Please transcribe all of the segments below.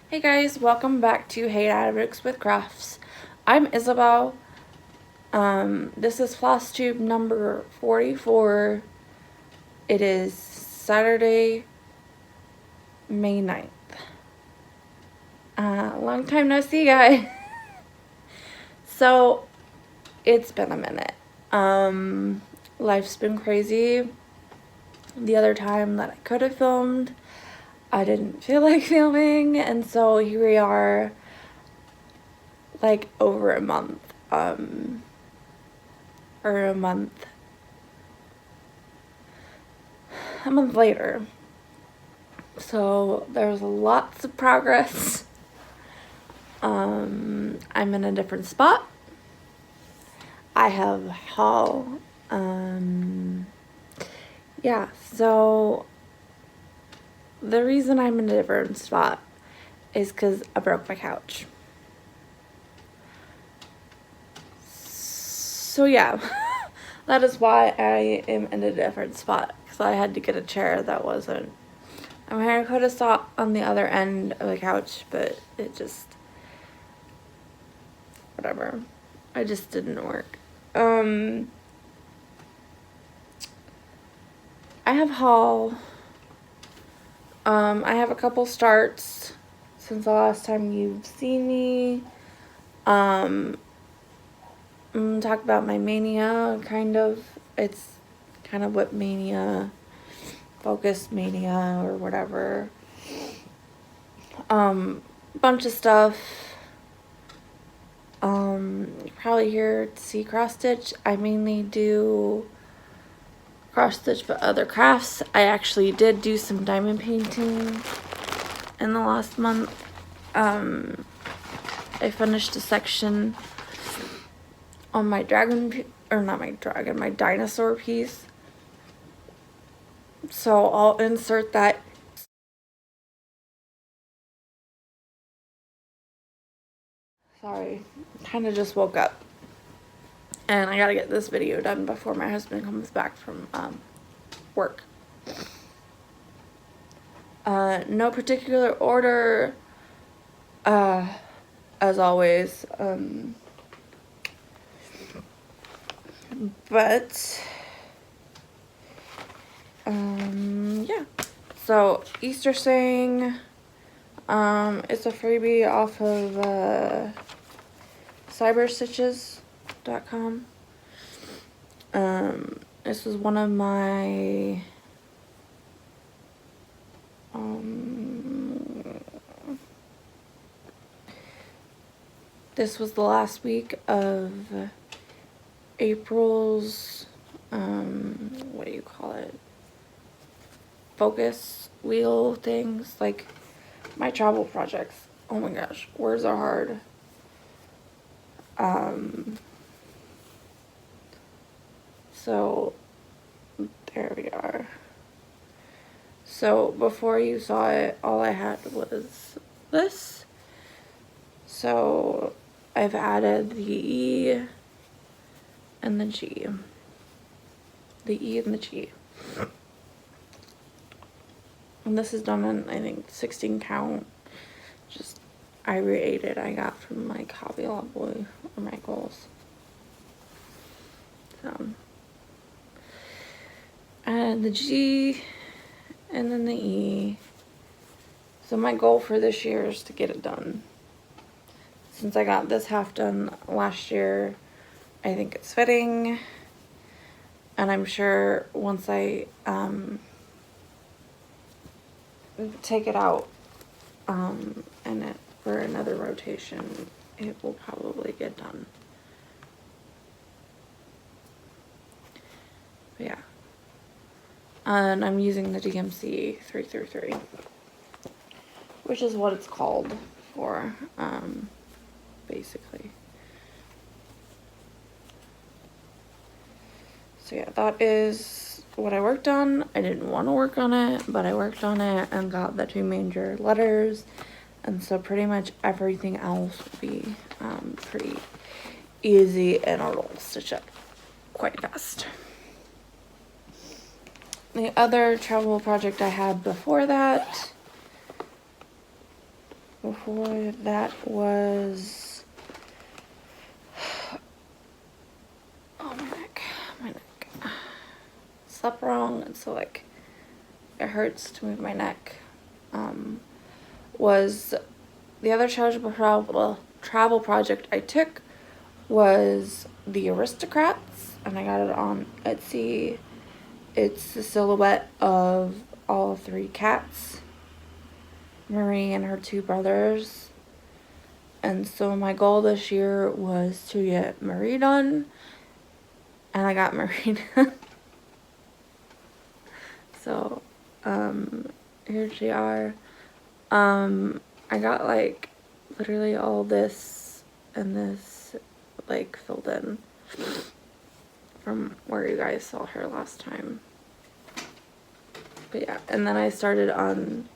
Hey guys, welcome back to Hey Addicts with Crafts. I'm Isabel. This is Flosstube number 44. It is Saturday, May 9th. Long time no see, guys. So, it's been a minute. Life's been crazy. The other time that I could have filmed, I didn't feel like filming, and so here we are, like over a month, or a month later. So there's lots of progress. I'm in a different spot. I have haul. Yeah, so the reason I'm in a different spot is because I broke my couch. So yeah, that is why I am in a different spot, because I had to get a chair that wasn't, I mean, I could have sat on the other end of the couch, but it just, whatever, it just didn't work. I have haul. I have a couple starts since the last time you've seen me. I'm gonna talk about my mania, kind of. It's kind of what mania, focus mania, or whatever. Bunch of stuff. You're probably here to see cross stitch. I mainly do cross stitch but other crafts. I actually did do some diamond painting in the last month. I finished a section on my my dinosaur piece. So I'll insert that. Sorry, kind of just woke up. And I gotta get this video done before my husband comes back from work. No particular order, as always. But yeah. So Easter Sing, it's a freebie off of cyberstitches.com. This was one of my this was the last week of April's what do you call it, focus wheel things, like my travel projects. Oh my gosh, words are hard. So there we are. So before you saw it, all I had was this. So I've added the E and the G. The E and the G. And this is done in, I think, 16 count. Just I got from like Hobby Lobby or Michael's. So, and the G and then the E. So my goal for this year is to get it done. Since I got this half done last year, I think it's fitting. And I'm sure once I take it out and it for another rotation, it will probably get done. But yeah. And I'm using the DMC 333, which is what it's called for, basically. So yeah, that is what I worked on. I didn't want to work on it, but I worked on it and got the 2 major letters. And so pretty much everything else will be pretty easy, and it'll stitch up quite fast. The other travel project I had before that before that was, oh, my neck. Slept wrong, and so like it hurts to move my neck. Was the other travel project I took was the Aristocrats, and I got it on Etsy. It's the silhouette of all 3 cats, Marie and her 2 brothers. And so my goal this year was to get Marie done, and I got Marie done. So, here she are. I got like literally all this and this like filled in from where you guys saw her last time. But yeah, and then I started on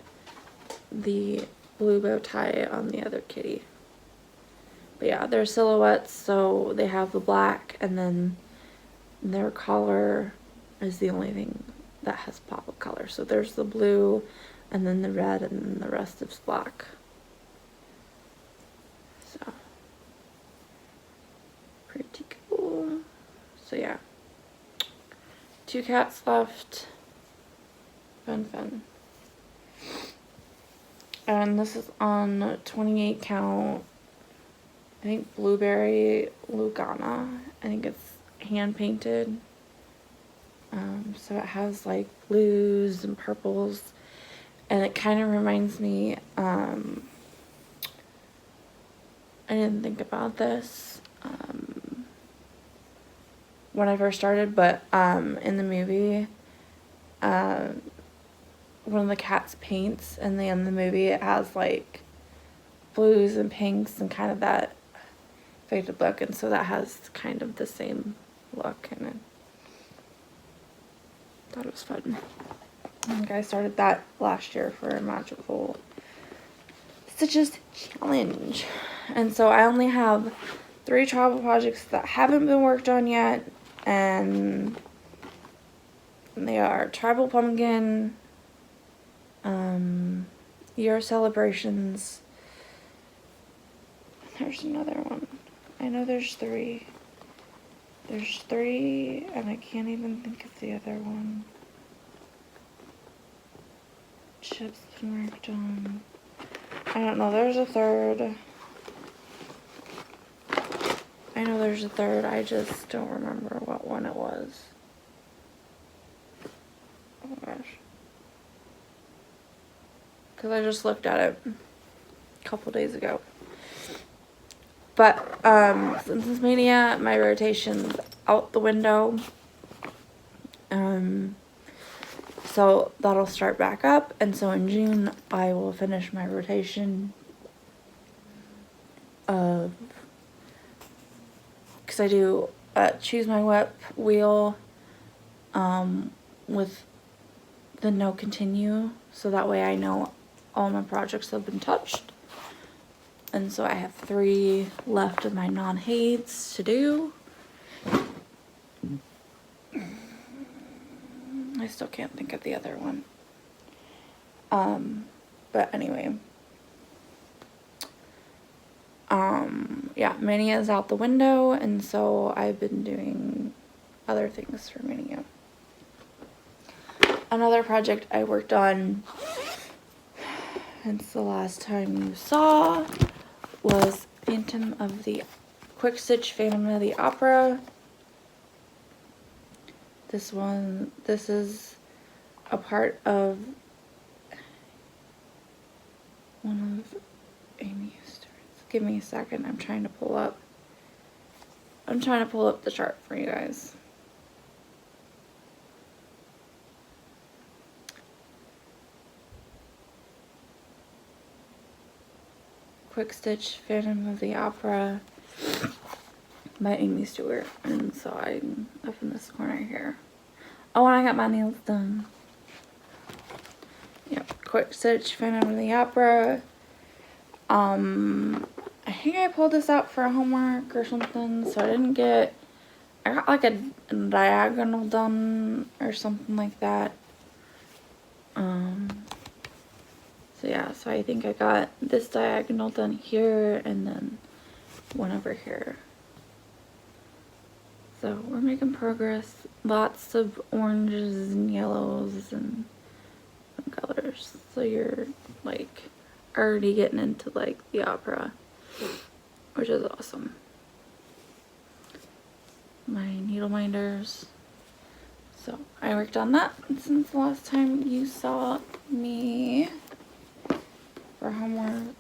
the blue bow tie on the other kitty. But yeah, they're silhouettes, so they have the black, and then their collar is the only thing that has pop of color. So there's the blue, and then the red, and then the rest is black. So pretty cool. So yeah, 2 cats left. Fun. And this is on 28 count. I think Blueberry Lugana. I think it's hand painted. So it has like blues and purples, and it kind of reminds me, I didn't think about this when I first started, but in the movie, one of the cats paints, and in the movie it has like blues and pinks and kind of that faded look, and so that has kind of the same look, and I thought it was fun. I think I started that last year for a Magical Stitches challenge. And so I only have 3 travel projects that haven't been worked on yet, and they are Tribal Pumpkin, Year Celebrations. There's another one. I know there's 3. There's 3, and I can't even think of the other one. Chips been worked on. I don't know, there's a 3rd. I know there's a 3rd, I just don't remember what one it was. Oh my gosh. Because I just looked at it a couple days ago. But, since it's Mania, my rotation's out the window. So that'll start back up, and so in June I will finish my rotation of, because I do Choose My Whip wheel with the no continue, so that way I know all my projects have been touched. And so I have 3 left of my non-hates to do. I still can't think of the other one. But anyway. Yeah, Mania is out the window, and so I've been doing other things for Mania. Another project I worked on since the last time you saw was Quick Stitch Phantom of the Opera. This is a part of one of Amy's stories. Give me a second, I'm trying to pull up the chart for you guys. Quick Stitch Phantom of the Opera by Amy Stewart. And so I'm up in this corner here. Oh, and I got my nails done. Yep, Quick Stitch Phantom of the Opera. I think I pulled this out for homework or something, so I got like a diagonal done or something like that. So yeah, so I think I got this diagonal done here and then one over here. So we're making progress. Lots of oranges and yellows and colors. So you're like already getting into like the opera, which is awesome. My needle minders. So I worked on that since the last time you saw me for homework.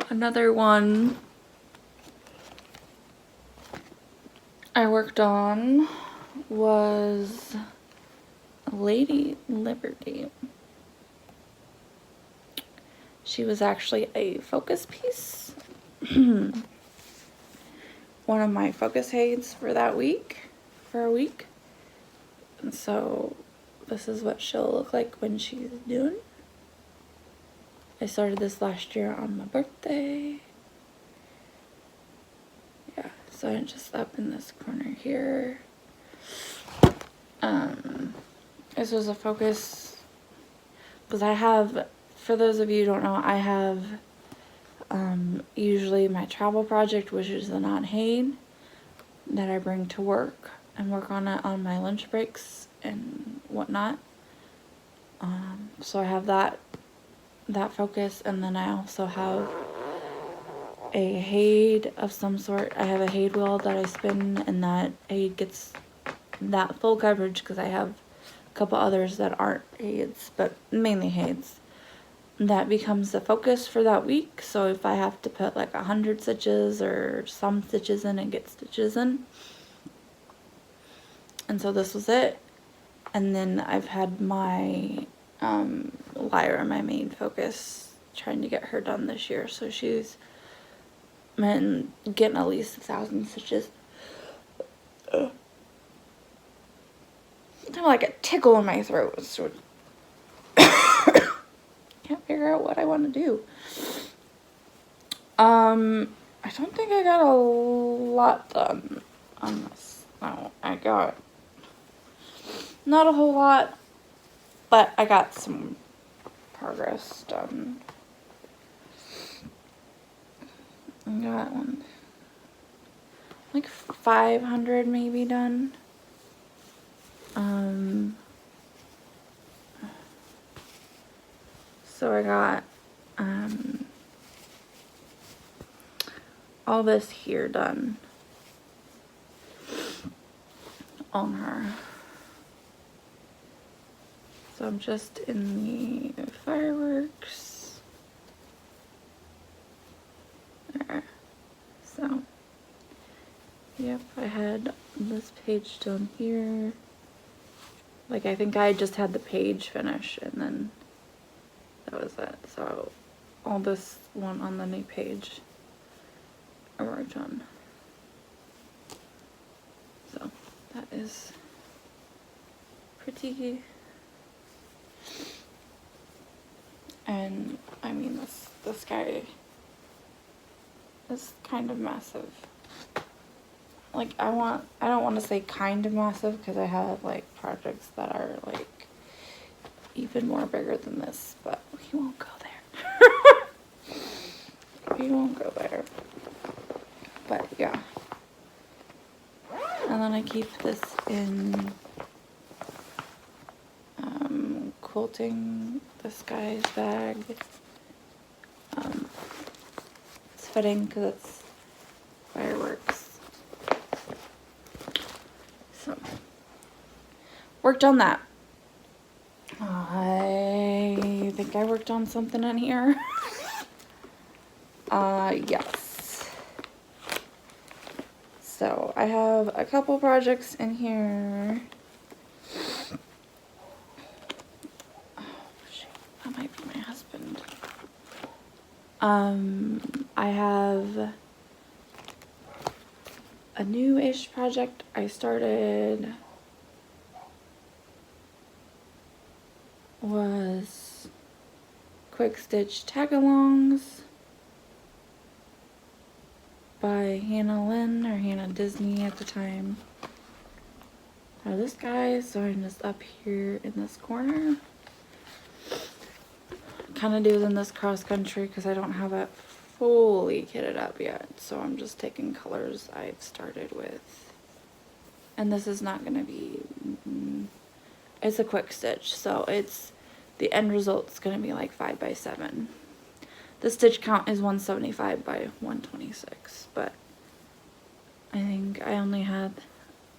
Another one I worked on was Lady Liberty. She was actually a focus piece. One of my focus aids for that week, for a week. And so this is what she'll look like when she's done. I started this last year on my birthday. Yeah, so I'm just up in this corner here. This was a focus because I have, for those of you who don't know, I have usually my travel project, which is the non-Haid that I bring to work and work on it on my lunch breaks and whatnot. So I have that focus, and then I also have a Haid of some sort. I have a Haid wheel that I spin, and that Haid gets that full coverage because I have a couple others that aren't Haids, but mainly Haids. That becomes the focus for that week. So if I have to put like 100 stitches or some stitches in, it gets stitches in. And so this was it. And then I've had my Lyra, my main focus, trying to get her done this year. So she's been getting at least 1,000 stitches. Kind of like a tickle in my throat. So can't figure out what I want to do. I don't think I got a lot done on this. No, I got not a whole lot, but I got some progress done. I got like 500 maybe done. So I got all this here done on her. So I'm just in the fireworks. There. So, yep, I had this page done here. Like, I think I just had the page finish and then that was it. So, all this one on the new page I worked on. So, that is pretty. And, I mean, this guy is kind of massive. Like, I don't want to say kind of massive because I have like projects that are like even more bigger than this, but we won't go there. We won't go there. But yeah. And then I keep this in quilting this guy's bag. It's fitting because it's fireworks. So, worked on that. I think I worked on something in here. Yes. So, I have a couple projects in here. Oh, shit. That might be my husband. I have a new-ish project I started was Quick Stitch Tag-alongs by Hannah Lynn, or Hannah Disney at the time. Now this guy, so I'm just up here in this corner. kind of doing this cross country because I don't have it fully kitted up yet. So I'm just taking colors I've started with. And this is not going to be, it's a quick stitch. So the end result's going to be like 5 by 7. The stitch count is 175 by 126, but I think I only had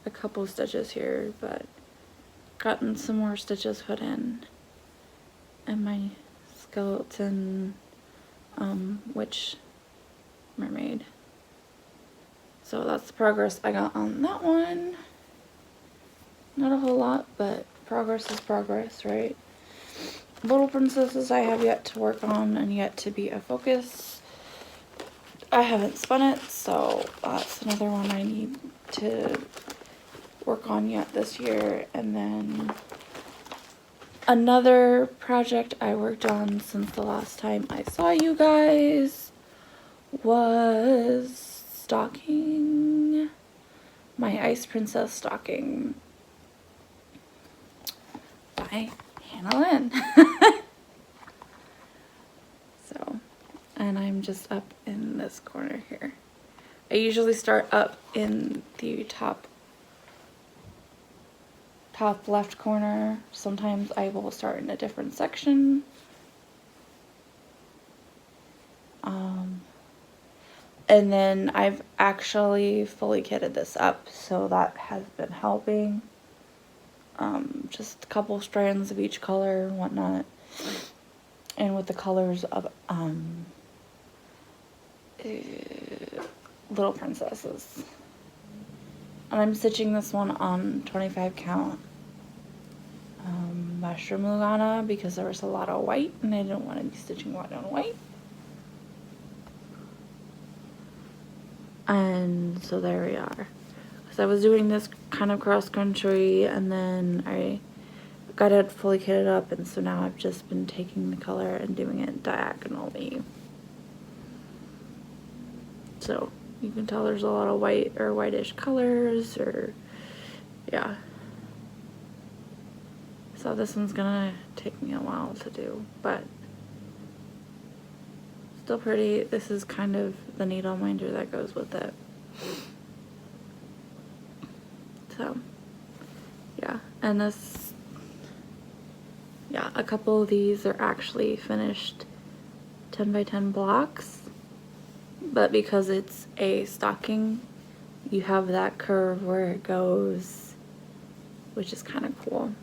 a couple stitches here, but gotten some more stitches put in. And my skeleton witch mermaid. So that's the progress I got on that one. Not a whole lot, but progress is progress, right? Little princesses I have yet to work on and yet to be a focus. I haven't spun it, so that's another one I need to work on yet this year. And then another project I worked on since the last time I saw you guys was stocking, my Ice Princess stocking by Hannah Lynn. So, and I'm just up in this corner here. I usually start up in the top left corner. Sometimes I will start in a different section. And then I've actually fully kitted this up, so that has been helping. Just a couple strands of each color and whatnot. And with the colors of Little Princesses. And I'm stitching this one on 25 count mushroom Lugana because there was a lot of white and I didn't want to be stitching white on white. And so there we are. So I was doing this kind of cross country and then I got it fully kitted up, and so now I've just been taking the color and doing it diagonally. So you can tell there's a lot of white or whitish colors, or yeah. So this one's gonna take me a while to do, but still pretty. This is kind of the needle minder that goes with it. So yeah, and this, yeah, a couple of these are actually finished 10 by 10 blocks, but because it's a stocking, you have that curve where it goes, which is kind of cool.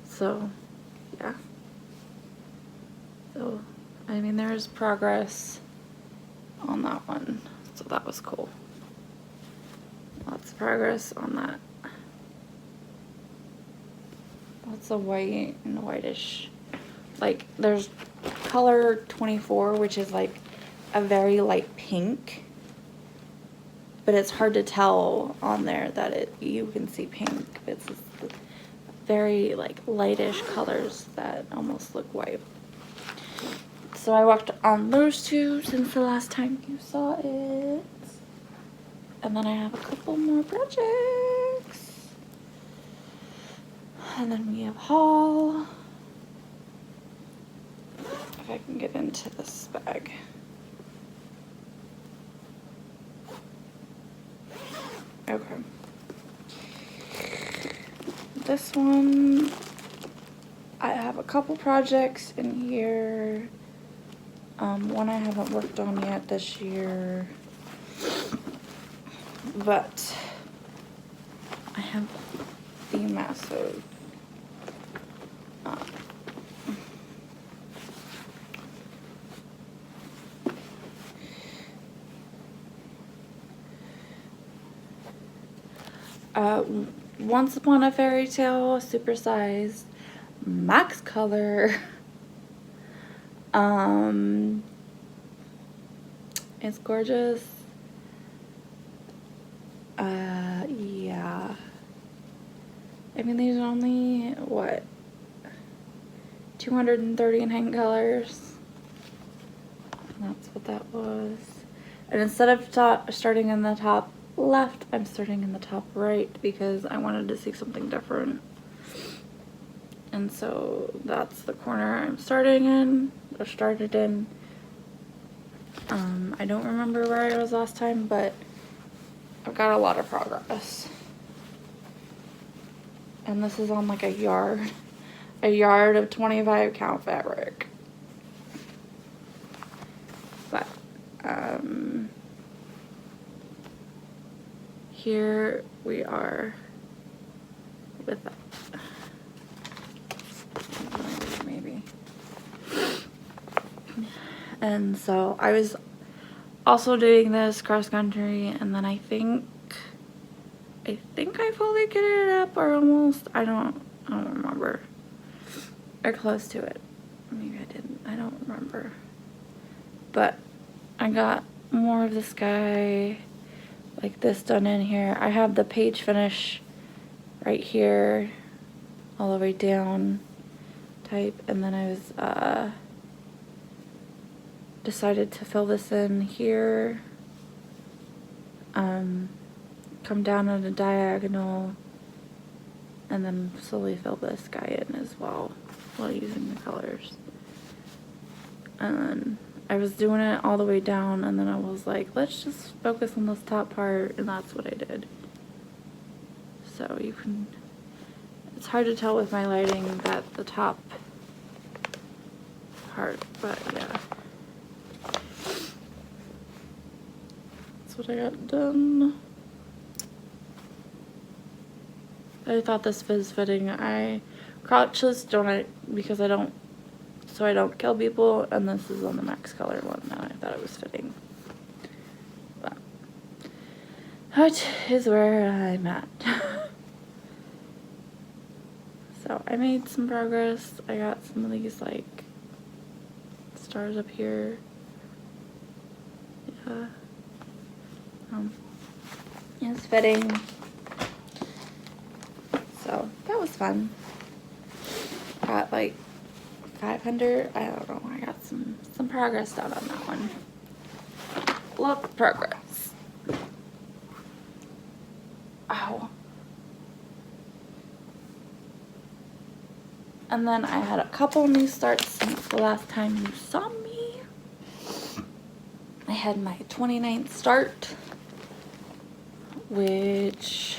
So yeah, so I mean there's progress on that one, so that was cool. Lots of progress on that. Lots of white and whitish. Like there's color 24, which is like a very light pink, but it's hard to tell on there that you can see pink. It's very like lightish colors that almost look white. So I worked on those two since the last time you saw it. And then I have a couple more projects. And then we have haul. If I can get into this bag. Okay. This one, I have a couple projects in here. One I haven't worked on yet this year, but I have the massive Once Upon a Fairy Tale supersized max color. It's gorgeous. Yeah. I mean, these are only, what, 239 colors. And that's what that was. And instead of starting in the top left, I'm starting in the top right because I wanted to see something different. And so that's the corner I'm starting in, or started in. I don't remember where I was last time, but I've got a lot of progress. And this is on like a yard of 25 count fabric. But here we are with that. Maybe. And so I was also doing this cross country, and then I think I fully get it up, or almost. I don't remember. Or close to it. Maybe I didn't. I don't remember. But I got more of this guy like this done in here. I have the page finish right here all the way down type, and then I was decided to fill this in here, come down at a diagonal, and then slowly fill this guy in as well while using the colors. And then I was doing it all the way down, and then I was like, let's just focus on this top part, and that's what I did. So you can, it's hard to tell with my lighting that the top part, but yeah. That's what I got done. I thought this was fitting. I crotchless because I don't kill people, and this is on the max color one, and I thought it was fitting. But that is where I'm at. So I made some progress. I got some of these like stars up here. Yeah. It's fitting. So that was fun. Got like 500, I don't know, I got some progress done on that one. Lots of progress. Ow. And then I had a couple new starts since the last time you saw me. I had my 29th start, which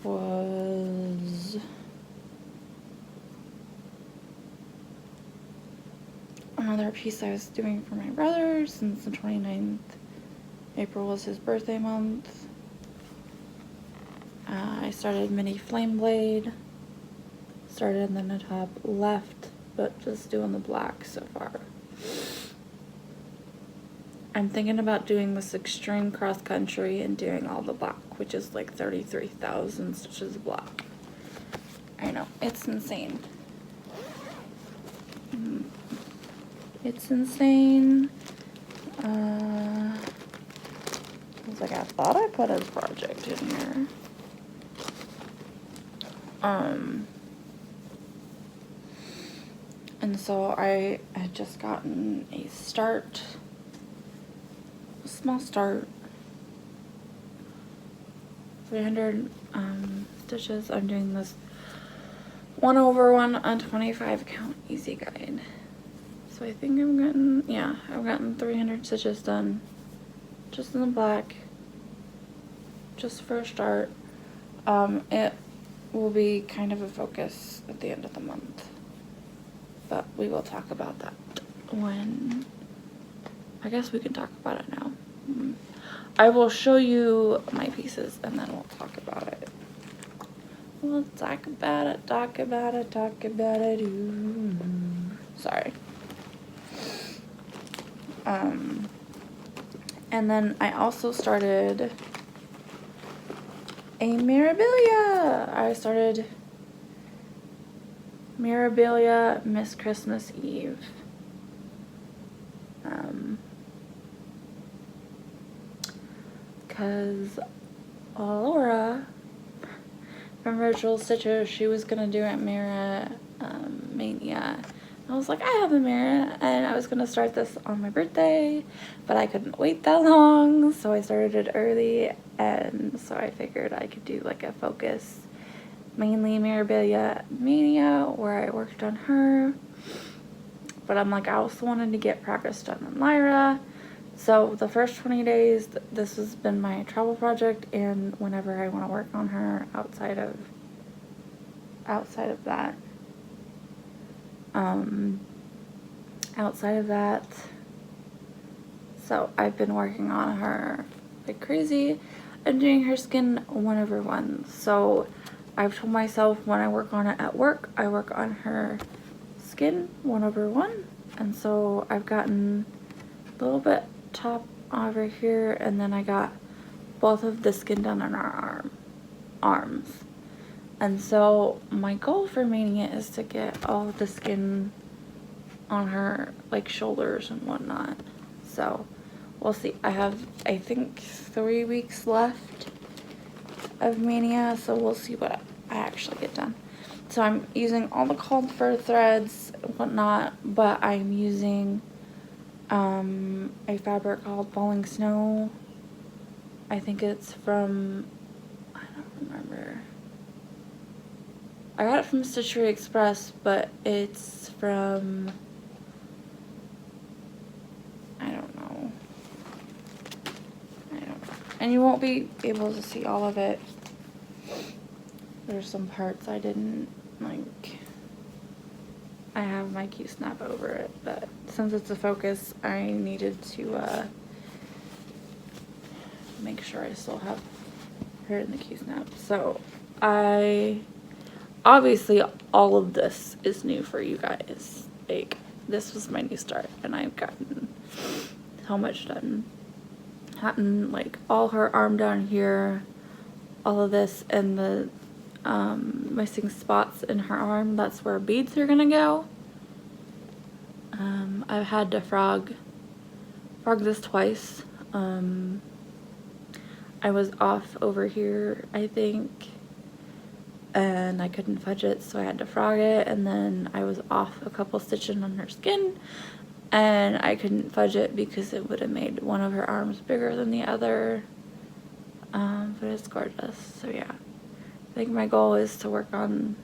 was another piece I was doing for my brother since the 29th. April was his birthday month. I started mini flame blade. Started in the top left, but just doing the black so far. I'm thinking about doing this extreme cross country and doing all the black, which is like 33,000 stitches of black. I know, it's insane. It's insane. I was like, I thought I put a project in here. And so I had just gotten a start. Small start, 300 stitches. I'm doing this 1/1 on 25 count easy guide. So I think I've gotten 300 stitches done just in the black, just for a start. It will be kind of a focus at the end of the month, but we will talk about that when, I guess we can talk about it now. I will show you my pieces and then we'll talk about it. We'll talk about it, talk about it, talk about it. Ooh. Sorry. And then I also started a Mirabilia. I started Mirabilia Miss Christmas Eve. Because Laura from Virtual Stitcher, she was gonna do it Mira Mania. I was like, I have a Mira, and I was gonna start this on my birthday, but I couldn't wait that long, so I started it early, and so I figured I could do like a focus mainly Mirabilia Mania, where I worked on her. But I'm like, I also wanted to get progress done on Lyra. So the first 20 days, this has been my travel project, and whenever I want to work on her outside of that, so I've been working on her like crazy and doing her skin 1/1. So I've told myself when I work on it at work, I work on her skin 1/1. And so I've gotten a little bit top over here, and then I got both of the skin done on our arms. And so my goal for Mania is to get all of the skin on her like shoulders and whatnot. So we'll see. I have, I think, 3 weeks left of Mania, so we'll see what I actually get done. So I'm using all the cold fur threads and whatnot, but I'm using a fabric called Falling Snow. I think it's from, I don't remember. I got it from Stitchery Express, but it's from, I don't know. And you won't be able to see all of it. There's some parts I didn't like. I have my Q-snap over it, but since it's a focus, I needed to make sure I still have her in the Q-snap. So obviously all of this is new for you guys. Like, this was my new start, and I've gotten so much done. Gotten like all her arm down here, all of this, and the missing spots in her arm, that's where beads are gonna go. I've had to frog this twice. I was off over here, I think, and I couldn't fudge it, so I had to frog it, and then I was off a couple stitching on her skin, and I couldn't fudge it because it would have made one of her arms bigger than the other. But it's gorgeous. So yeah, I think my goal is to work on,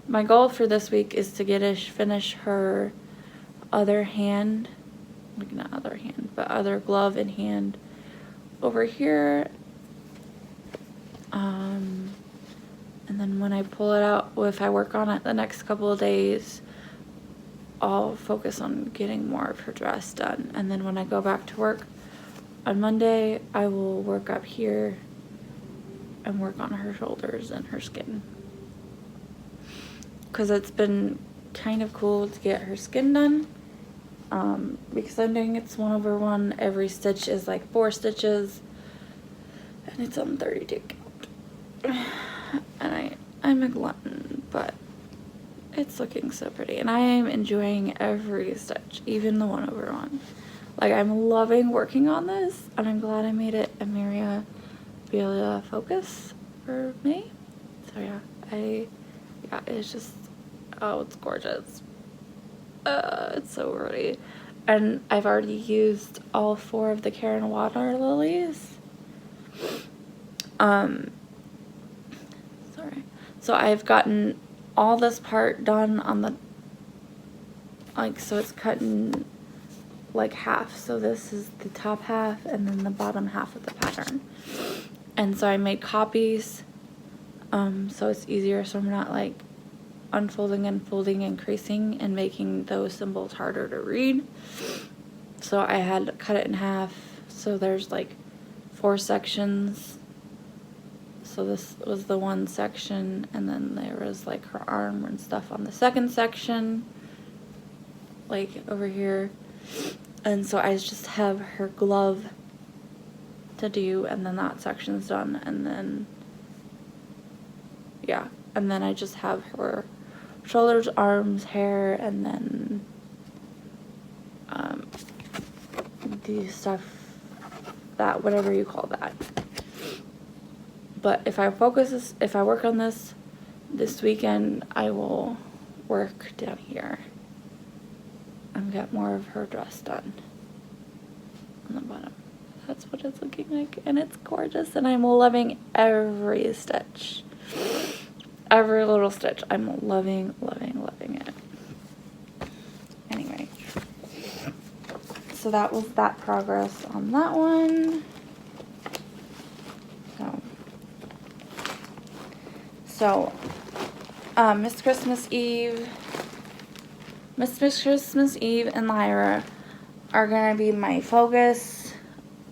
my goal for this week is to finish her other hand, like not other hand, but other glove and hand over here. And then when I pull it out, if I work on it the next couple of days, I'll focus on getting more of her dress done. And then when I go back to work on Monday, I will work up here and work on her shoulders and her skin. Because it's been kind of cool to get her skin done. Because I'm doing it's 1/1. Every stitch is like 4 stitches. And it's on 32 count. And I'm a glutton, but it's looking so pretty, and I am enjoying every stitch, even the 1/1. Like, I'm loving working on this, and I'm glad I made it a Mirabilia focus for me. So yeah, it's just, oh, it's gorgeous. It's so pretty. And I've already used all 4 of the Karen water lilies. Sorry. So I've gotten all this part done on the, like, so it's cut in like half. So this is the top half and then the bottom half of the pattern. And so I made copies, so it's easier, so I'm not like unfolding and folding and creasing and making those symbols harder to read. So I had to cut it in half, so there's like 4 sections. So this was the one section, and then there was like her arm and stuff on the second section, like over here. And so I just have her glove to do, and then that section's done, and then yeah, and then I just have her shoulders, arms, hair, and then the stuff, that, whatever you call that. But if I work on this weekend, I will work down here and get more of her dress done on the bottom. That's what it's looking like, and it's gorgeous, and I'm loving every stitch. every little stitch. I'm loving, loving, loving it. Anyway, so that was that progress on that one. So, Miss Christmas Eve and Lyra are gonna be my focus.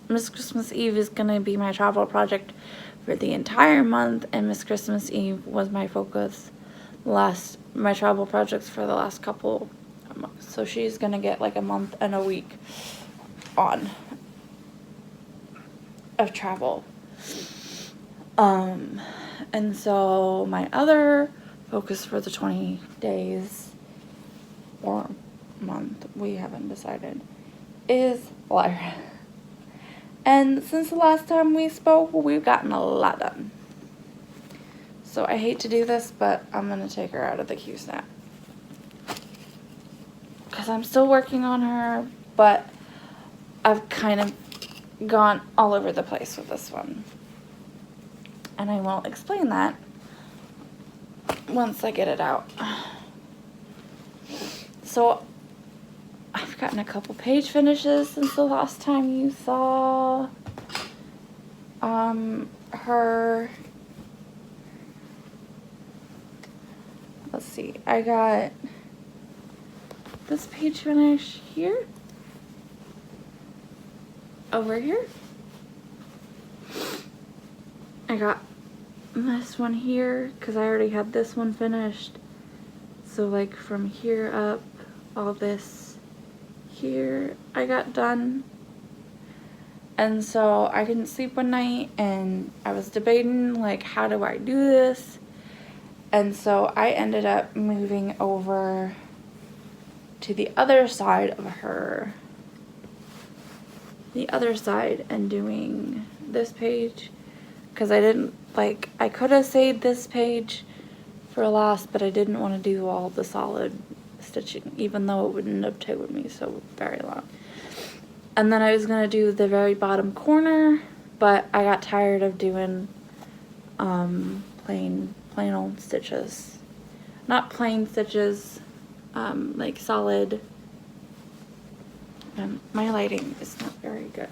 Miss Christmas Eve is gonna be my travel project for the entire month, and Miss Christmas Eve was my focus my travel projects for the last couple of months. So she's gonna get like a month and a week on of travel. And so my other focus for the 20 days or month, we haven't decided, is Lyra. And since the last time we spoke, we've gotten a lot done. So I hate to do this, but I'm going to take her out of the Q-Snap. Because I'm still working on her, but I've kind of gone all over the place with this one. And I will explain that once I get it out. So I've gotten a couple page finishes since the last time you saw her. Let's see, I got this page finish here, over here. I got this one here because I already had this one finished. So like from here up, all this here I got done. And so I couldn't sleep one night and I was debating like, how do I do this? And so I ended up moving over to the other side of her, and doing this page. Because I didn't, like, I could have saved this page for last, but I didn't want to do all the solid stitching, even though it wouldn't have taken me so very long. And then I was going to do the very bottom corner, but I got tired of doing plain old stitches. Not plain stitches, like solid. My lighting is not very good.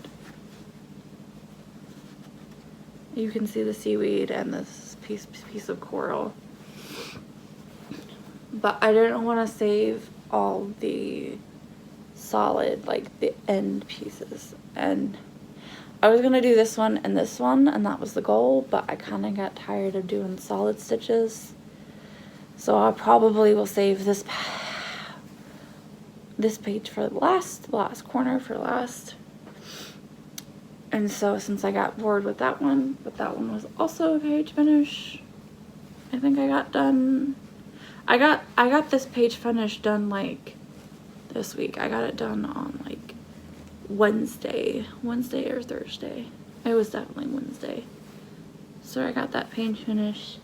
You can see the seaweed and this piece of coral. But I didn't want to save all the solid, like the end pieces. And I was going to do this one, and that was the goal, but I kind of got tired of doing solid stitches. So I probably will save this page for last, the last corner for last. And so since I got bored with that one, but that one was also a page finish, I think I got done. I got this page finish done like this week. I got it done on like Wednesday or Thursday. It was definitely Wednesday. So I got that page finished.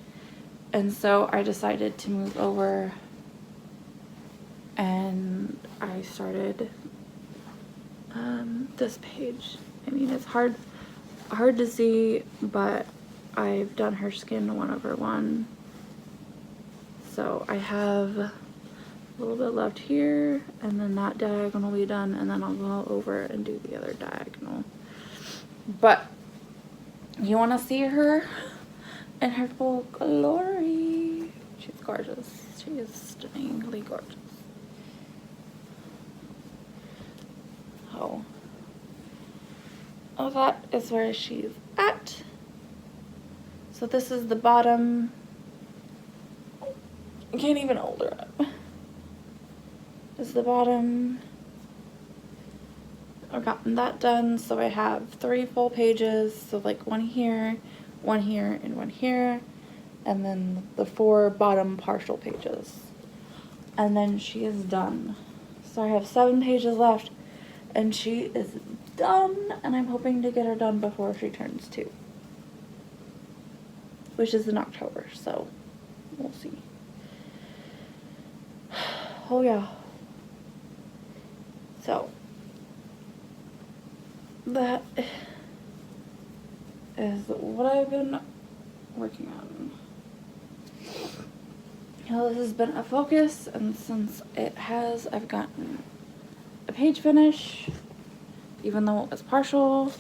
And so I decided to move over and I started this page. I mean, it's hard to see, but I've done her skin 1/1. So I have a little bit left here, and then that diagonal will be done, and then I'll go over and do the other diagonal. But you want to see her in her full glory. She's gorgeous. She is stunningly gorgeous. Oh, that is where she's at. So this is the bottom. I can't even hold her up. This is the bottom. I've gotten that done, so I have 3 full pages. So like one here, and one here, and then the 4 bottom partial pages. And then she is done. So I have 7 pages left, and she is done, and I'm hoping to get her done before she turns 2, which is in October, so we'll see. Oh yeah. So that is what I've been working on. know, this has been a focus, and since it has, I've gotten a page finish, even though it was partial.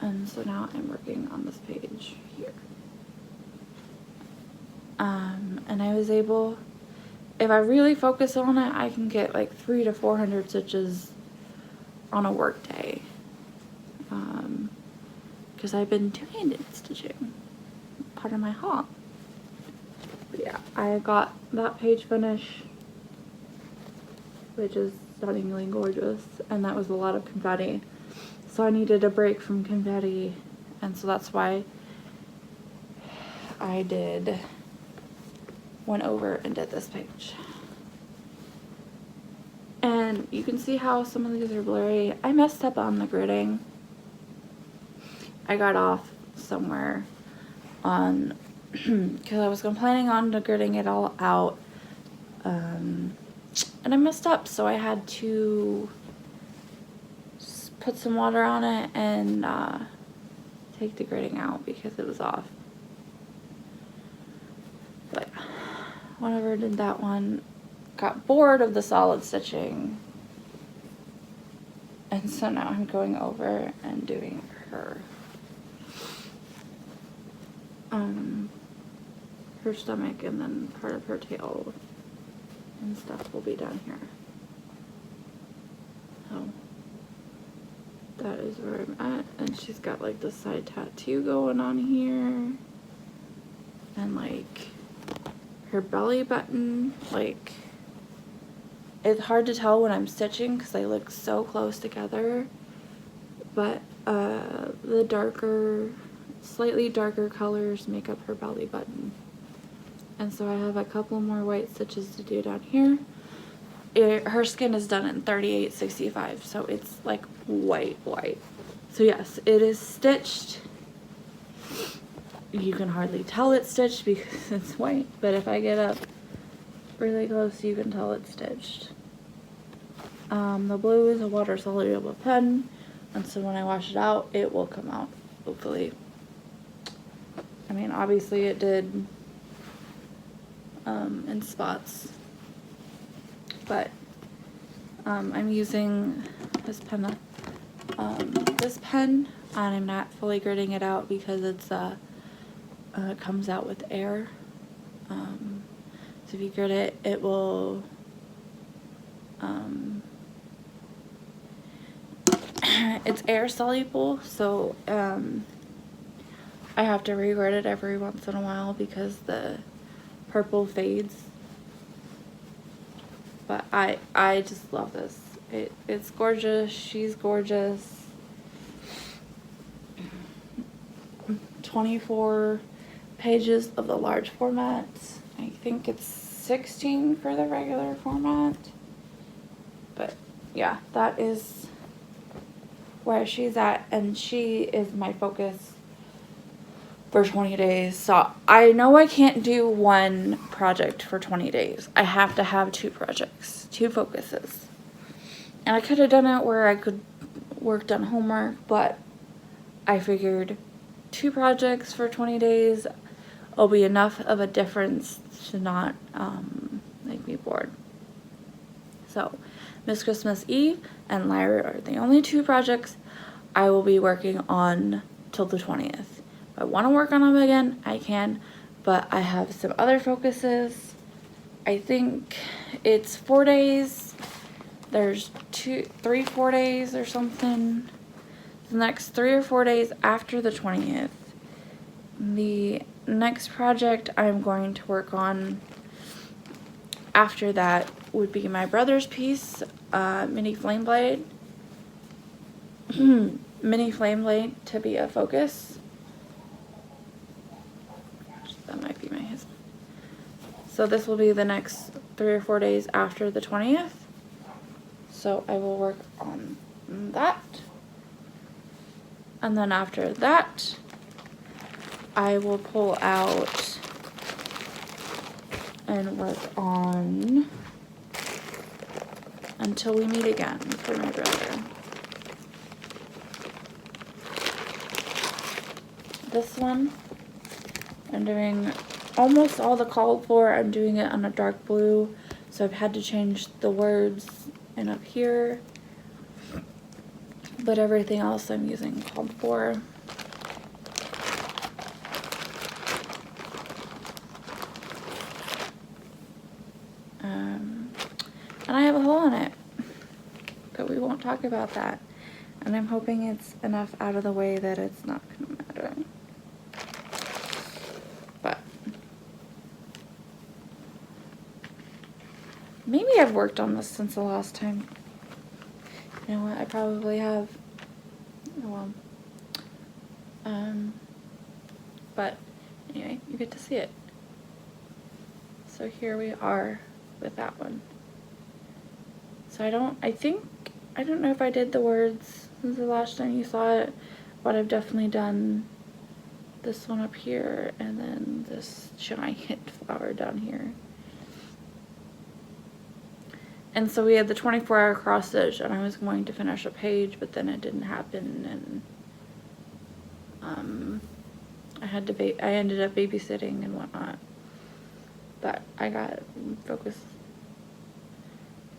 And so now I'm working on this page here. And I was able, if I really focus on it, I can get like 300 to 400 stitches on a work day. Because I've been two-handed stitching, part of my haul. But yeah, I got that page finish, which is stunningly gorgeous, and that was a lot of confetti. So I needed a break from confetti, and so that's why I went over and did this page. And you can see how some of these are blurry. I messed up on the gridding. I got off somewhere on, because I was planning on gridding it all out, and I messed up, so I had to put some water on it and take the gridding out because it was off. But whenever I did that one, got bored of the solid stitching, and so now I'm going over and doing her stomach, and then part of her tail and stuff will be down here. So that is where I'm at, and she's got like the side tattoo going on here, and like her belly button. Like, it's hard to tell when I'm stitching because they look so close together, but the darker, slightly darker colors make up her belly button. And so I have a couple more white stitches to do down here. Her skin is done in 3865, so it's like white. So yes, it is stitched. You can hardly tell it's stitched because it's white, but if I get up really close, you can tell it's stitched. The blue is a water soluble pen, and so when I wash it out, it will come out, hopefully. I mean, obviously it did in spots, but I'm using this pen, and I'm not fully gridding it out because it's it comes out with air. So if you grit it, it will it's air soluble, so I have to re-grit it every once in a while because the purple fades. But I just love this. It's gorgeous. She's gorgeous. 24 pages of the large format. I think it's 16 for the regular format. But yeah, that is where she's at, and she is my focus for 20 days. So I know I can't do one project for 20 days. I have to have 2 projects, 2 focuses. And I could have done it where I could worked on homework, but I figured 2 projects for 20 days will be enough of a difference to not make me bored. So Miss Christmas Eve and Lyra are the only 2 projects I will be working on till the 20th. If I want to work on them again, I can, but I have some other focuses. I think it's 4 days. There's 4 days or something. The next 3 or 4 days after the 20th. The next project I'm going to work on after that would be my brother's piece, mini flame blade. Mini flame blade to be a focus. That might be my husband. So this will be the next 3 or 4 days after the 20th. So I will work on that. And then after that, I will pull out and work on Until We Meet Again for my brother. This one I'm doing almost all the called for. I'm doing it on a dark blue, so I've had to change the words and up here, but everything else I'm using called for. And I have a hole in it, but we won't talk about that. And I'm hoping it's enough out of the way that it's not gonna matter. But maybe I've worked on this since the last time. You know what, I probably have. Oh well. But anyway, you get to see it. So here we are with that one. So I don't know if I did the words since the last time you saw it, but I've definitely done this one up here and then this giant flower down here. And so we had the 24-hour cross stitch, and I was going to finish a page, but then it didn't happen, and I ended up babysitting and whatnot. But I got focused.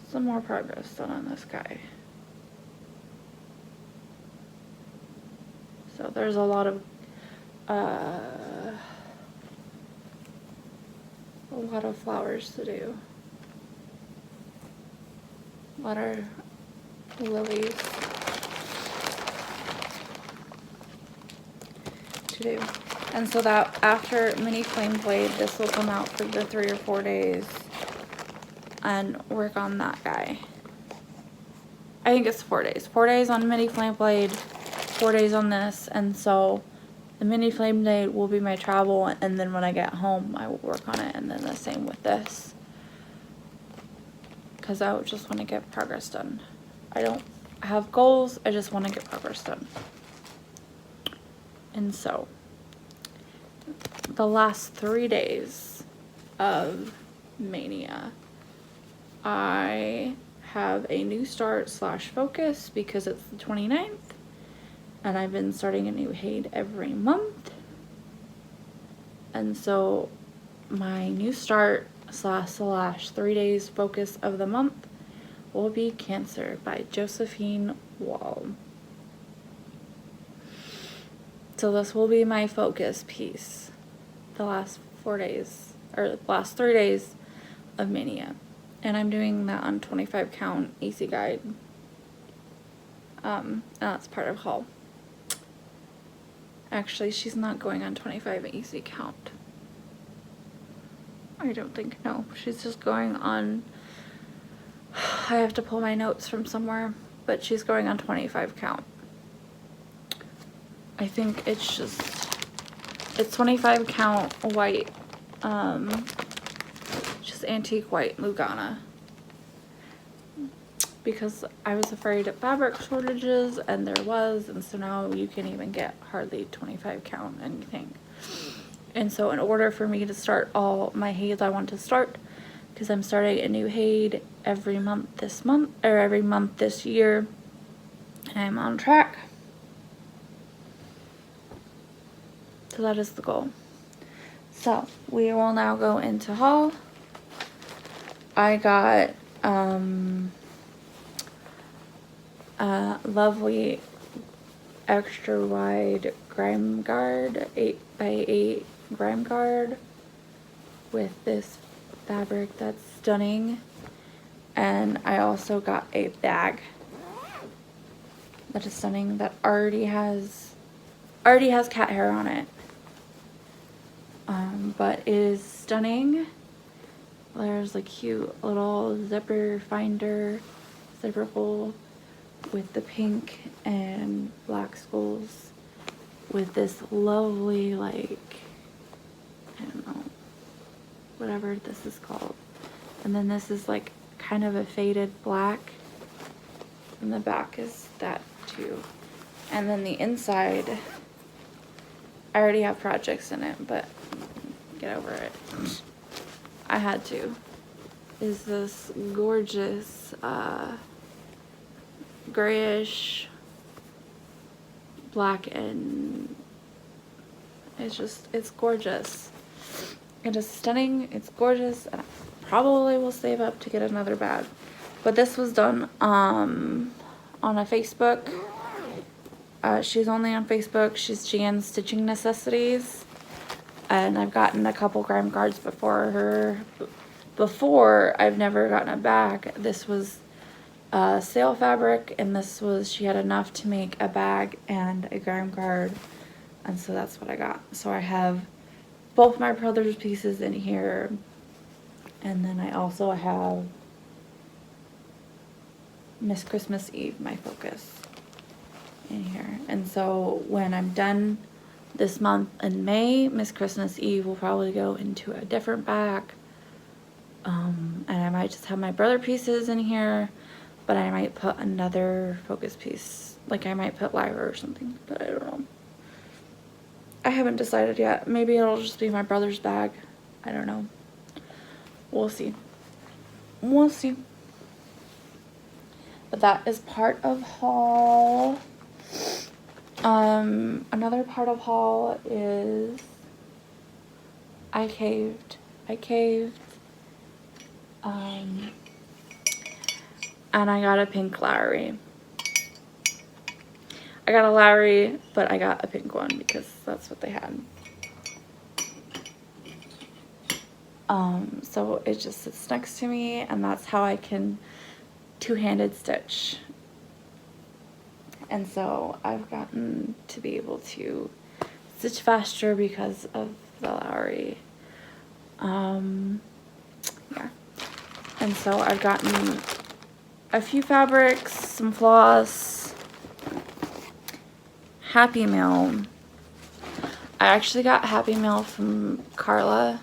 Some more progress done on this guy. So there's a lot of flowers to do. A lot of lilies to do. And so that after mini flame blade, this will come out for the 3 or 4 days and work on that guy. I think it's 4 days. 4 days on mini flame blade, 4 days on this, and so the mini flame blade will be my travel, and then when I get home I will work on it, and then the same with this, because I would just want to get progress done. I don't have goals, I just want to get progress done. And so the last 3 days of Mania, I have a new start / focus because it's the 29th, and I've been starting a new Haid every month. And so my new start / 3 days focus of the month will be Cancer by Josephine Wall. So this will be my focus piece the last 4 days, or the last 3 days of Mania. And I'm doing that on 25 count easy guide. And that's part of haul. Actually, she's not going on 25 easy count. I don't think, no. She's just going on, I have to pull my notes from somewhere, but she's going on 25 count. I think it's 25 count white, just antique white Lugana, because I was afraid of fabric shortages, and there was, and so now you can't even get hardly 25 count anything. And so in order for me to start all my Haids I want to start, because I'm starting a new Haid every month this month, or every month this year, and I'm on track. So that is the goal. So we will now go into haul. I got a lovely extra wide grime guard, 8x8 grime guard with this fabric that's stunning. And I also got a bag that is stunning, that already has cat hair on it. But it is stunning. There's a cute little zipper finder, zipper hole with the pink and black skulls, with this lovely, like, I don't know, whatever this is called. And then this is like kind of a faded black, and the back is that too. And then the inside, I already have projects in it, but get over it. I had to. Is this gorgeous grayish black and it's gorgeous. It is stunning, it's gorgeous, and I probably will save up to get another bag. But this was done on a Facebook. She's only on Facebook. She's Jan Stitching Necessities. And I've gotten a couple gram cards before her. Before, I've never gotten a bag. This was sale fabric, and this was, she had enough to make a bag and a gram card, and so that's what I got. So I have both my brother's pieces in here, and then I also have Miss Christmas Eve, my focus, in here. And so when I'm done this month in May, Miss Christmas Eve will probably go into a different bag, and I might just have my brother pieces in here, but I might put another focus piece, like I might put Lyra or something, but I don't know. I haven't decided yet. Maybe it'll just be my brother's bag. I don't know. We'll see. We'll see. But that is part of haul. Another part of haul is I caved. And I got a pink Lowry. I got a Lowry, but I got a pink one because that's what they had. So it just sits next to me, and that's how I can two-handed stitch. And so I've gotten to be able to stitch faster because of the Lowry. Yeah. And so I've gotten a few fabrics, some floss, Happy Mail. I actually got Happy Mail from Carla,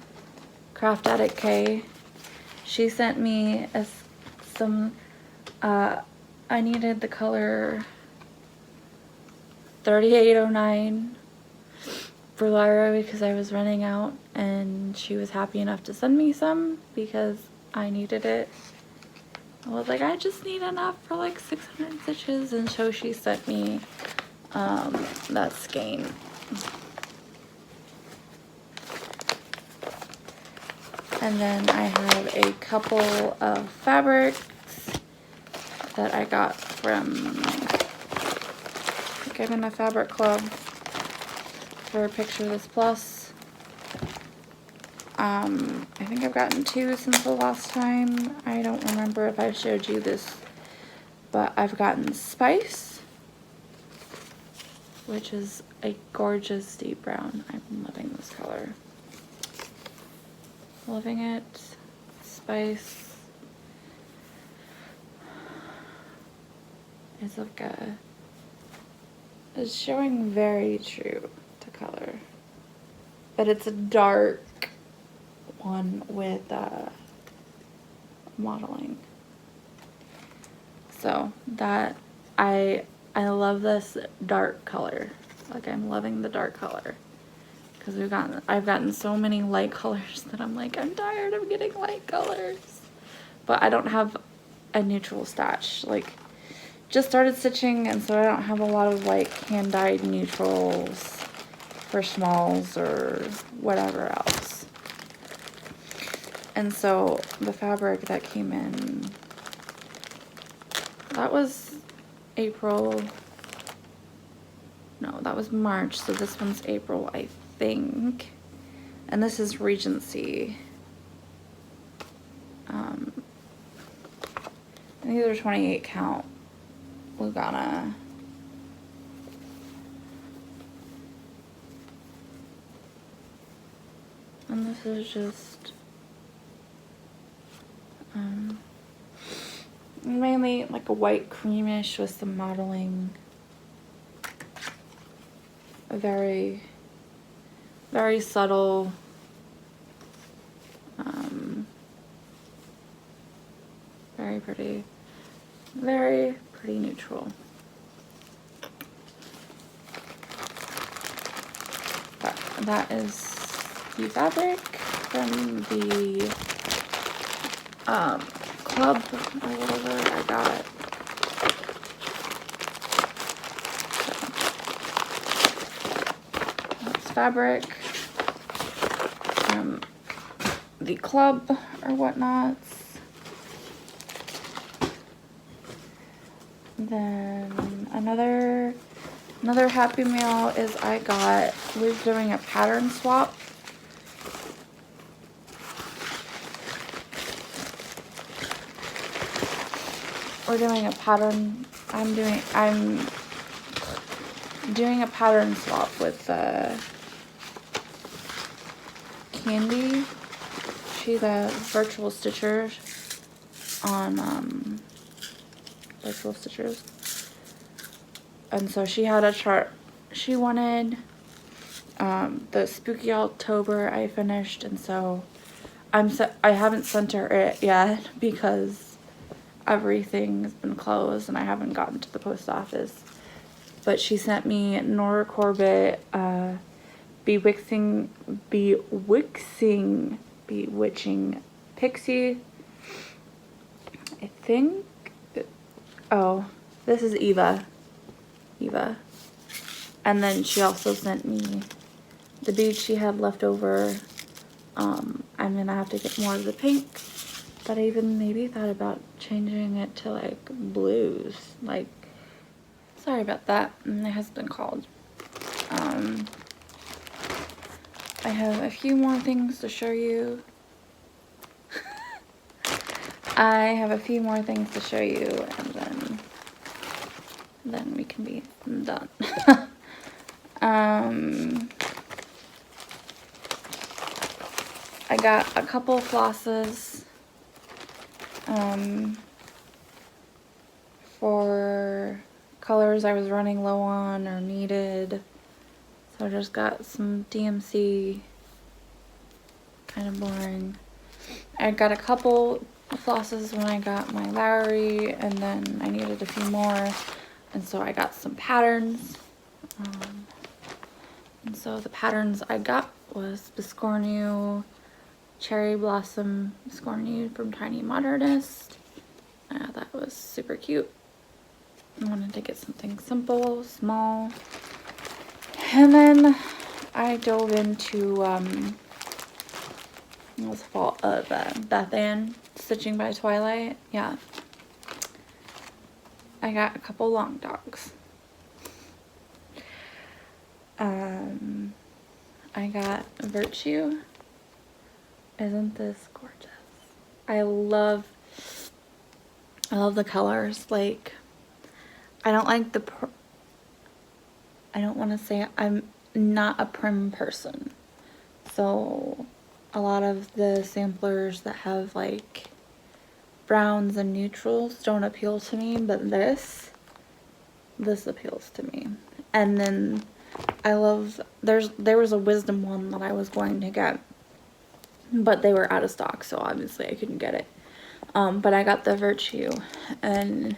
Craft Addict K. She sent me some, I needed the color 3809 for Lyra because I was running out, and she was happy enough to send me some because I needed it. I was like, I just need enough for like 600 stitches, and so she sent me that skein. And then I have a couple of fabrics that I got from, I think I'm in a fabric club for Picture This Plus. I think I've gotten 2 since the last time. I don't remember if I showed you this, but I've gotten Spice, which is a gorgeous deep brown. I'm loving this color. Loving it. Spice is like a, is showing very true to color, but it's a dark one with modeling. So that I love this dark color. Like, I'm loving the dark color because I've gotten so many light colors that I'm like, I'm tired of getting light colors. But I don't have a neutral stash. Like, just started stitching, and so I don't have a lot of like hand-dyed neutrals for smalls or whatever else. And so the fabric that came in, that was April, no, that was March, so this one's April, I think. And this is Regency. And these are 28 count Lugana. And this is just mainly like a white creamish with some modeling. A very, very subtle, very pretty neutral. But that is the fabric from the club or whatever I got. So, that's fabric from the club or whatnot. Then another Happy Meal is we're doing a pattern swap. We're doing a pattern, I'm doing a pattern swap with Candy. She's a virtual stitcher on virtual stitchers. And so she had a chart. She wanted the Spooky October I finished, and so I haven't sent her it yet because everything's been closed and I haven't gotten to the post office. But she sent me Nora Corbett Bewitching Pixie. I think. Oh, this is Eva. And then she also sent me the beads she had left over. I'm gonna have to get more of the pink, but I even maybe thought about changing it to like blues. Like, sorry about that. My husband called. I have a few more things to show you. And then we can be done. I got a couple flosses for colors I was running low on or needed. So I just got some DMC, kind of boring. I got a couple flosses when I got my Lowry, and then I needed a few more, and so I got some patterns. And so the patterns I got was Biscornu Cherry Blossom Biscornu from Tiny Modernist. That was super cute. I wanted to get something simple, small. And then I dove into what's the fault of Beth Ann Stitching by Twilight. Yeah, I got a couple long dogs. I got Virtue. Isn't this gorgeous? I love the colors. Like, I don't like I don't want to say I'm not a prim person, so a lot of the samplers that have like browns and neutrals don't appeal to me, but this appeals to me. And then I love, there was a Wisdom one that I was going to get, but they were out of stock, so obviously I couldn't get it. But I got the Virtue, and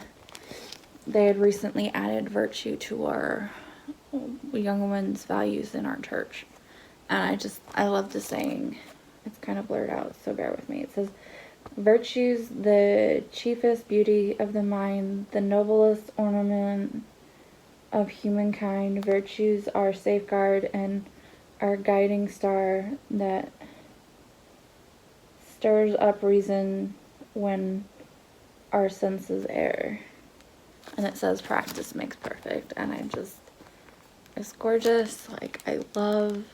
they had recently added Virtue to our Young Women's Values in our church. And I love the saying. It's kind of blurred out, so bear with me. It says, "Virtue's the chiefest beauty of the mind, the noblest ornament of humankind. Virtues our safeguard and our guiding star that stirs up reason when our senses err." And it says practice makes perfect, and it's gorgeous. Like, I love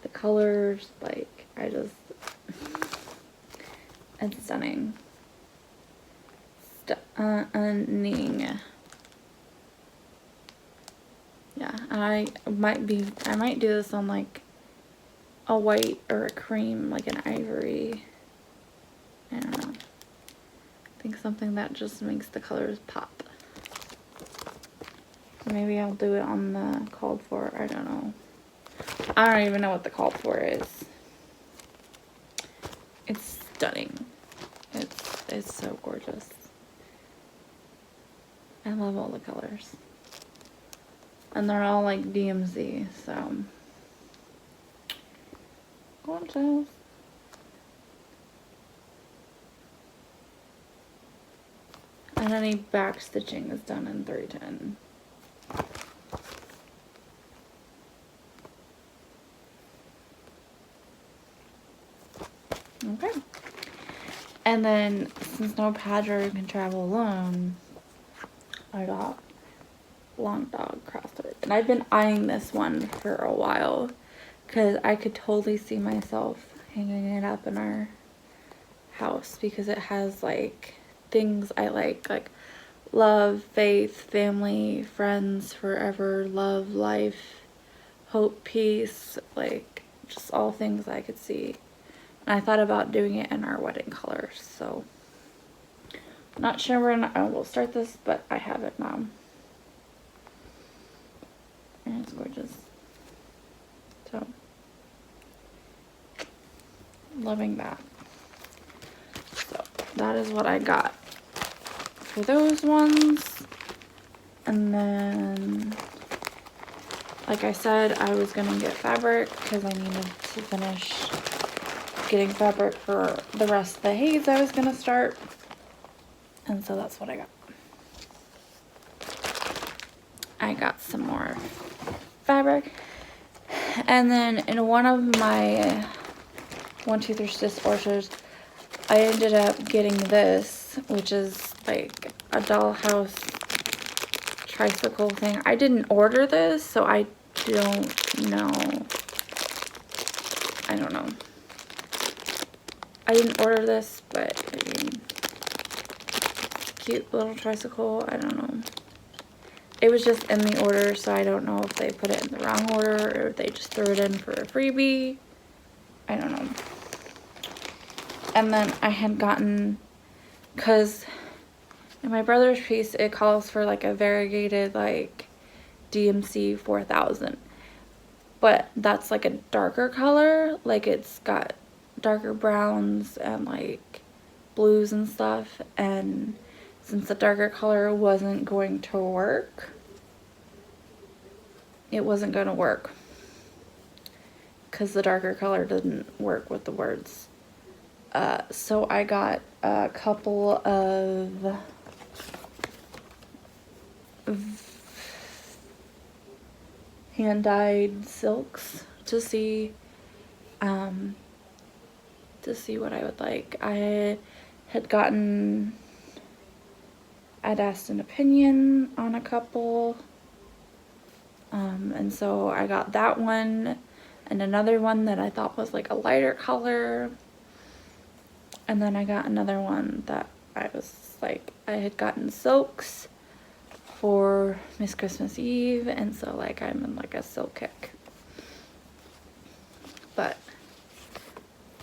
the colors. Like, it's stunning. Stunning. Yeah, I might do this on like a white or a cream, like an ivory. I don't know. I think something that just makes the colors pop. Maybe I'll do it on the called for. I don't know. I don't even know what the called for is. It's stunning. It's so gorgeous. I love all the colors. And they're all like DMZ, so gorgeous. And any back stitching is done in 310. And then, since no Padre can travel alone, I got Long Dog crossword. And I've been eyeing this one for a while because I could totally see myself hanging it up in our house because it has like things I like love, faith, family, friends, forever, love, life, hope, peace, like just all things I could see. And I thought about doing it in our wedding colors, so not sure when I will start this, but I have it now. And it's gorgeous. So, loving that. So, that is what I got for those ones. And then, like I said, I was gonna get fabric because I needed to finish getting fabric for the rest of the haze I was gonna start. And so that's what I got. I got some more fabric. And then in one of my 1, 2, 3 Stitch orders, I ended up getting this, which is like a dollhouse tricycle thing. I didn't order this, so I don't know. I don't know. I didn't order this, but I mean, cute little tricycle. I don't know. It was just in the order, so I don't know if they put it in the wrong order or if they just threw it in for a freebie. I don't know. And then I had gotten, because in my brother's piece, it calls for like a variegated like DMC 4000. But that's like a darker color. Like it's got darker browns and like blues and stuff. And since the darker color wasn't going to work, it wasn't going to work. Because the darker color didn't work with the words. So I got a couple of hand-dyed silks to see what I would like. I'd asked an opinion on a couple, and so I got that one and another one that I thought was like a lighter color, and then I got another one that I was like, I had gotten silks for Miss Christmas Eve, and so like I'm in like a silk kick. But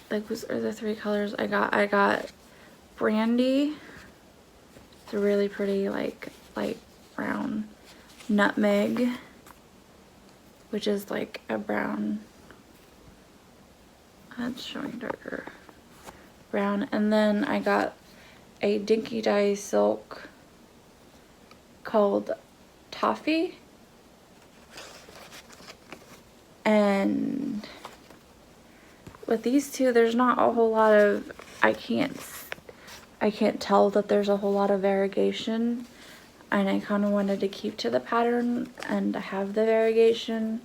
those are the 3 colors I got. I got Brandy. It's a really pretty like light brown. Nutmeg, which is like a brown. That's showing darker brown. And then I got a dinky dye silk called Toffee. And with these two, there's not a whole lot of, I can't tell that there's a whole lot of variegation, and I kind of wanted to keep to the pattern and have the variegation.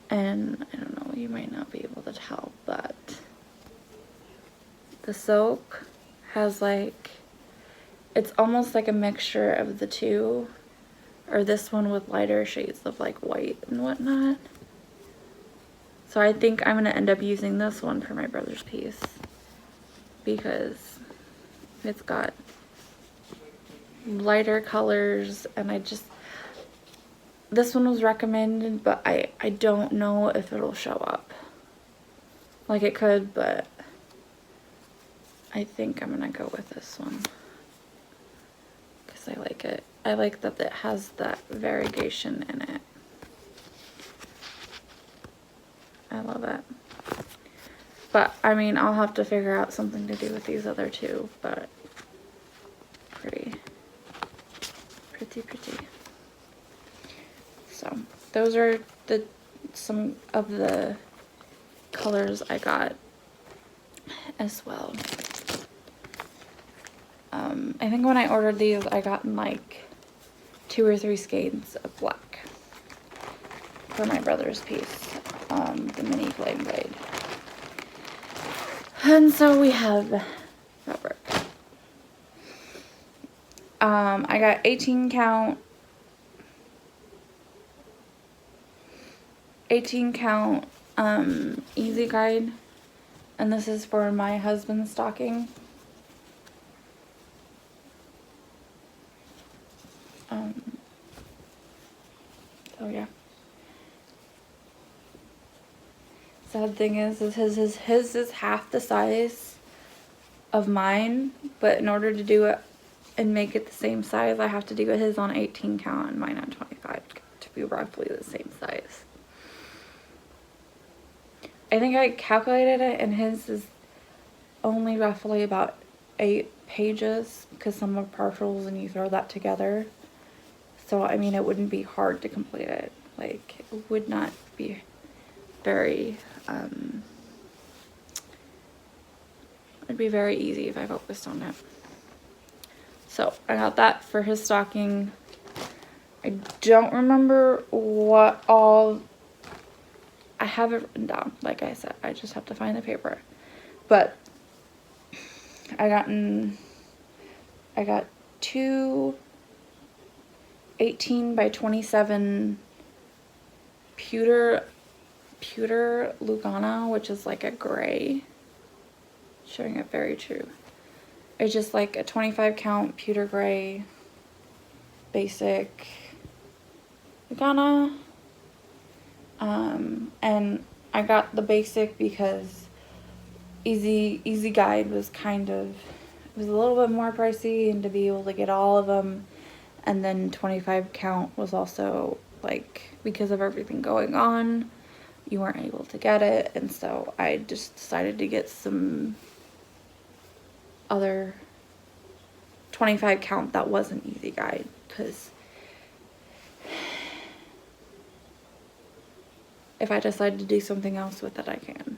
And I don't know, you might not be able to tell, but the silk has like, it's almost like a mixture of the two, or this one with lighter shades of like white and whatnot. So I think I'm going to end up using this one for my brother's piece because it's got lighter colors, and this one was recommended, but I don't know if it'll show up. Like it could, but I think I'm going to go with this one because I like it. I like that it has that variegation in it. I love it. But, I mean, I'll have to figure out something to do with these other two, but pretty. So, those are some of the colors I got as well. I think when I ordered these, I got in like 2 or 3 shades of black for my brother's piece. The mini flame blade. And so we have I got 18 count easy guide, and this is for my husband's stocking. So yeah. Sad thing is his is half the size of mine, but in order to do it and make it the same size, I have to do his on 18 count and mine on 25 to be roughly the same size. I think I calculated it, and his is only roughly about 8 pages because some are partials and you throw that together. So I mean, it wouldn't be hard to complete it. Like, it would not be very it'd be very easy if I focused on it. So I got that for his stocking. I don't remember what all, I have it written down, like I said, I just have to find the paper. But I got two 18 by 27 pewter Lugana, which is like a gray, showing it very true. It's just like a 25 count pewter gray basic Lugana. And I got the basic because Easy Guide was it was a little bit more pricey, and to be able to get all of them, and then 25 count was also, like, because of everything going on, you weren't able to get it, and so I just decided to get some other 25 count that wasn't Easy Guide, because if I decide to do something else with it, I can.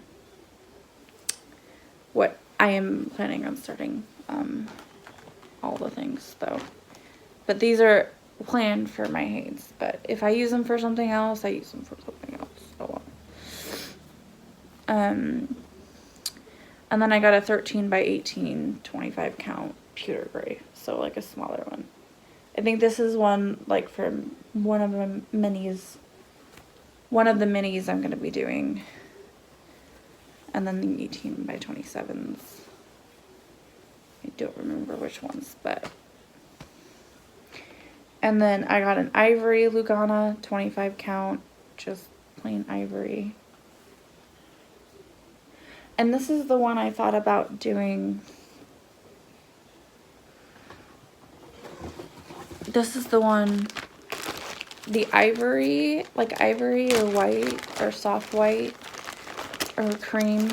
What I am planning on starting all the things though, but these are planned for my Hades, but if I use them for something else, I use them for something else. So and then I got a 13 by 18 25 count pewter gray, so like a smaller one. I think this is one like from one of the minis I'm going to be doing, and then the 18 by 27s. I don't remember which ones, but. And then I got an ivory Lugana 25 count, just plain ivory. And this is the one I thought about doing. This is the one, the ivory, like ivory or white or soft white or cream.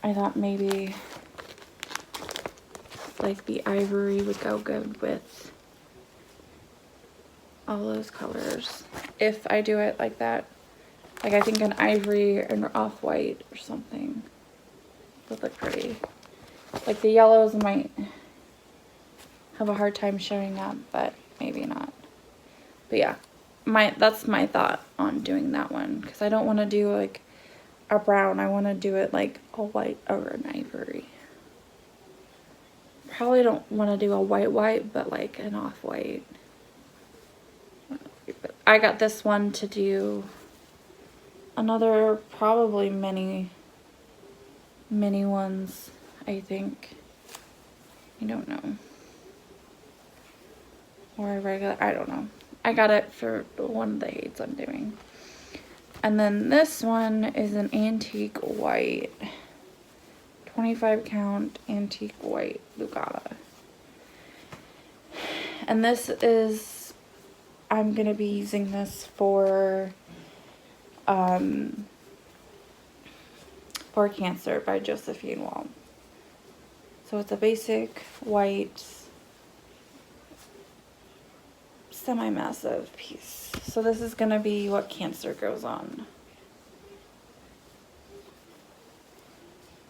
I thought maybe like the ivory would go good with all those colors if I do it like that. Like, I think an ivory and off-white or something would look pretty. Like, the yellows might have a hard time showing up, but maybe not. But yeah, that's my thought on doing that one, because I don't want to do like a brown. I want to do it like a white or an ivory. Probably don't want to do a white, but like an off-white. I got this one to do another probably mini ones, I think. I don't know. Or a regular, I don't know. I got it for one of the Hades I'm doing. And then this one is an antique white, 25 count antique white Lugana. And this is, I'm going to be using this for Cancer by Josephine Long. So it's a basic white semi-massive piece. So this is going to be what Cancer goes on.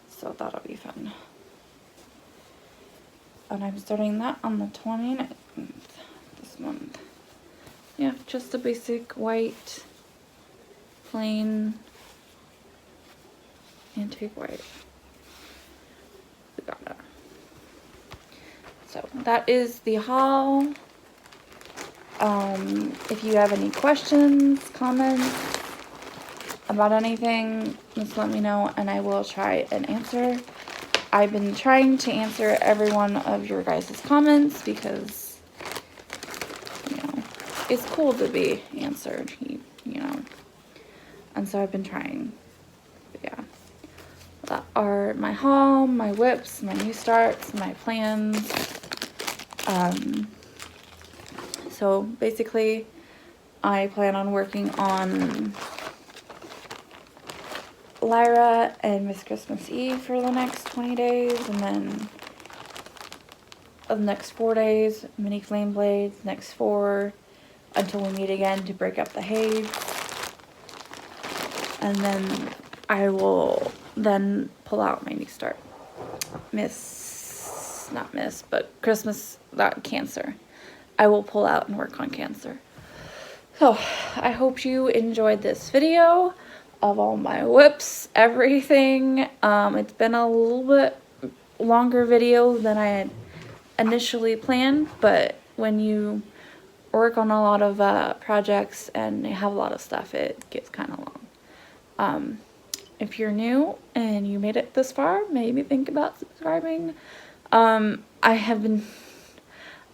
So that'll be fun. And I'm starting that on the 29th this month. Yeah, just a basic white, plain, antique white. We got it. So that is the haul. If you have any questions, comments about anything, just let me know and I will try and answer. I've been trying to answer every one of your guys' comments because, you know, it's cool to be answered, you know. And so I've been trying. But yeah. That are my haul, my whips, my new starts, my plans. So basically, I plan on working on Lyra and Miss Christmas Eve for the next 20 days, and then the next 4 days, Mini Flame Blades, next 4, until we meet again to break up the haze. And then I will then pull out my new start. Christmas, that Cancer. I will pull out and work on Cancer. So, I hope you enjoyed this video of all my whips, everything. It's been a little bit longer video than I had initially planned, but when you work on a lot of projects and you have a lot of stuff, it gets kind of long. If you're new and you made it this far, maybe think about subscribing.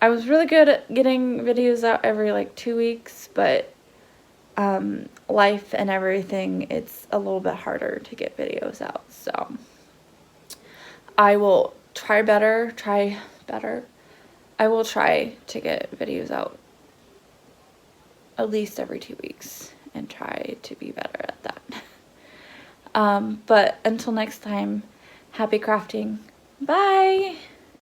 I was really good at getting videos out every like 2 weeks, but life and everything, it's a little bit harder to get videos out. So I will try better. I will try to get videos out at least every 2 weeks and try to be better at that. But until next time, happy crafting. Bye!